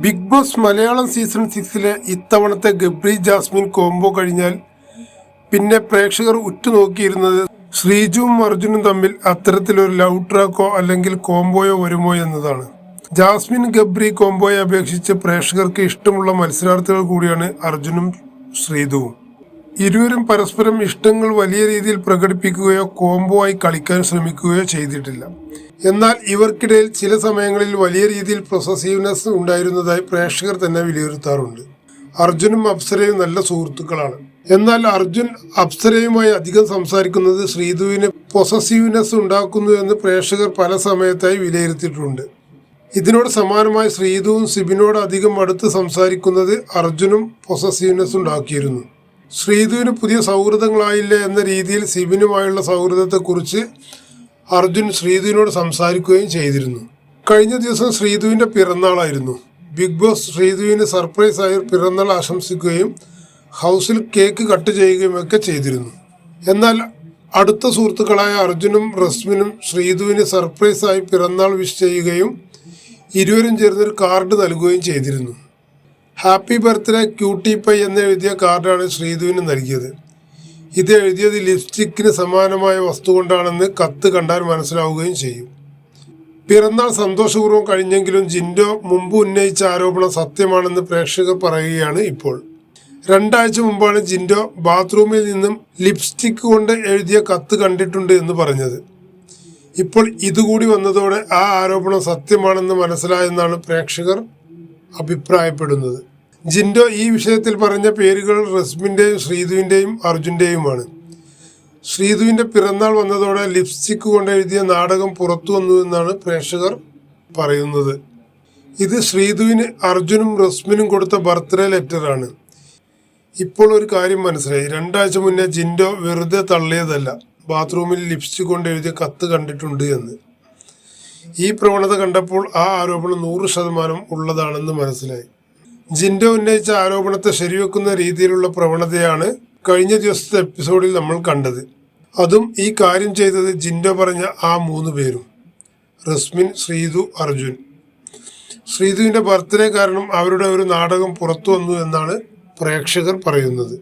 Big boss Malayalam season 6 ഇത്തവണത്തെ Gabri Jasmine combo കഴിഞ്ഞാൽ പിന്നെ പ്രേക്ഷകർ ഉറ്റുനോക്കിയിരുന്നത് ശ്രീജുവും അർജുനും തമ്മിൽ അത്തരത്തിലൊരു ലവ് ട്രാക്കോ അല്ലെങ്കിൽ കോംബോയോ വരുമോ എന്നതാണ്. ജാസ്മിൻ ഗബ്രി കോംബോയെ അപേക്ഷിച്ച് പ്രേക്ഷകർക്ക് ഇഷ്ടമുള്ള മത്സരാർത്ഥികൾ കൂടിയാണ് അർജുനും ശ്രീതുവും. ഇരുവരും പരസ്പരം ഇഷ്ടങ്ങൾ വലിയ രീതിയിൽ പ്രകടിപ്പിക്കുകയോ കോംബോ ആയി കളിക്കാൻ ശ്രമിക്കുകയോ ചെയ്തിട്ടില്ല. എന്നാൽ ഇവർക്കിടയിൽ ചില സമയങ്ങളിൽ വലിയ രീതിയിൽ പൊസസീവ്നെസ് ഉണ്ടായിരുന്നതായി പ്രേക്ഷകർ തന്നെ വിലയിരുത്താറുണ്ട്. അർജുനും അപ്സരയും നല്ല സുഹൃത്തുക്കളാണ്. എന്നാൽ അർജുൻ അപ്സരയുമായി അധികം സംസാരിക്കുന്നത് ശ്രീതുവിന് പൊസസീവ്നെസ് ഉണ്ടാക്കുന്നു എന്ന് പ്രേക്ഷകർ പല സമയത്തായി വിലയിരുത്തിയിട്ടുണ്ട്. ഇതിനോട് സമാനമായി ശ്രീതുവും സിബിനോട് അധികം അടുത്ത് സംസാരിക്കുന്നത് അർജുനും പൊസസീവ്നെസ് ഉണ്ടാക്കിയിരുന്നു. ശ്രീതുവിന് പുതിയ സൗഹൃദങ്ങളായില്ലേ എന്ന രീതിയിൽ സിബിനുമായുള്ള സൗഹൃദത്തെക്കുറിച്ച് അർജുൻ ശ്രീതുവിനോട് സംസാരിക്കുകയും ചെയ്തിരുന്നു. കഴിഞ്ഞ ദിവസം ശ്രീതുവിൻ്റെ പിറന്നാളായിരുന്നു. ബിഗ് ബോസ് ശ്രീതുവിന് സർപ്രൈസായി പിറന്നാൾ ആശംസിക്കുകയും ഹൗസിൽ കേക്ക് കട്ട് ചെയ്യുകയും ഒക്കെ ചെയ്തിരുന്നു. എന്നാൽ അടുത്ത സുഹൃത്തുക്കളായ അർജുനും റസ്മിനും ശ്രീതുവിന് സർപ്രൈസായി പിറന്നാൾ വിഷ് ചെയ്യുകയും ഇരുവരും ചേർന്നൊരു കാർഡ് നൽകുകയും ചെയ്തിരുന്നു. ഹാപ്പി ബർത്ത്ഡേ ക്യൂട്ടി പൈ എന്ന് എഴുതിയ കാർഡാണ് ശ്രീതുവിന് നൽകിയത്. ഇത് എഴുതിയത് ലിപ്സ്റ്റിക്കിന് സമാനമായ വസ്തു കൊണ്ടാണെന്ന് കത്ത് കണ്ടാൽ മനസ്സിലാവുകയും ചെയ്യും. പിറന്നാൾ സന്തോഷപൂർവ്വം കഴിഞ്ഞെങ്കിലും ജിൻഡോ മുമ്പ് ഉന്നയിച്ച ആരോപണം സത്യമാണെന്ന് പ്രേക്ഷകർ പറയുകയാണ് ഇപ്പോൾ. 2 ആഴ്ച മുമ്പാണ് ജിൻഡോ ബാത്റൂമിൽ നിന്നും ലിപ്സ്റ്റിക് കൊണ്ട് എഴുതിയ കത്ത് കണ്ടിട്ടുണ്ട് എന്ന് പറഞ്ഞത്. ഇപ്പോൾ ഇതുകൂടി വന്നതോടെ ആ ആരോപണം സത്യമാണെന്ന് മനസ്സിലായെന്നാണ് പ്രേക്ഷകർ അഭിപ്രായപ്പെടുന്നത്. ജിൻഡോ ഈ വിഷയത്തിൽ പറഞ്ഞ പേരുകൾ റസ്മിൻ്റെയും ശ്രീതുവിൻ്റെയും അർജുൻ്റെയുമാണ്. ശ്രീതുവിൻ്റെ പിറന്നാൾ വന്നതോടെ ലിപ്സ്റ്റിക് കൊണ്ട് എഴുതിയ നാടകം പുറത്തു വന്നുവെന്നാണ് പ്രേക്ഷകർ പറയുന്നത്. ഇത് ശ്രീതുവിന് അർജുനും റസ്മിനും കൊടുത്ത ബർത്ത്ഡേ ലെറ്ററാണ്. ഇപ്പോൾ ഒരു കാര്യം മനസ്സിലായി. 2 ആഴ്ച മുന്നേ ജിൻഡോ വെറുതെ തള്ളിയതല്ല, ബാത്റൂമിൽ ലിപ്സ്റ്റിക് കൊണ്ട് എഴുതിയ കത്ത് കണ്ടിട്ടുണ്ട് എന്ന്. ഈ പ്രവണത കണ്ടപ്പോൾ ആ ആരോപണം 100% ഉള്ളതാണെന്ന് മനസ്സിലായി. ജിൻഡോ ഉന്നയിച്ച ആരോപണത്തെ ശരിവെക്കുന്ന രീതിയിലുള്ള പ്രവണതയാണ് കഴിഞ്ഞ ദിവസത്തെ എപ്പിസോഡിൽ നമ്മൾ കണ്ടത്. അതും ഈ കാര്യം ചെയ്തത് ജിൻഡോ പറഞ്ഞ ആ 3 പേരും: റസ്മിൻ, ശ്രീതു, അർജുൻ. ശ്രീതുവിൻ്റെ ബർത്ത്ഡേ കാരണം അവരുടെ ഒരു നാടകം പുറത്തു വന്നു എന്നാണ് പ്രേക്ഷകർ പറയുന്നത്.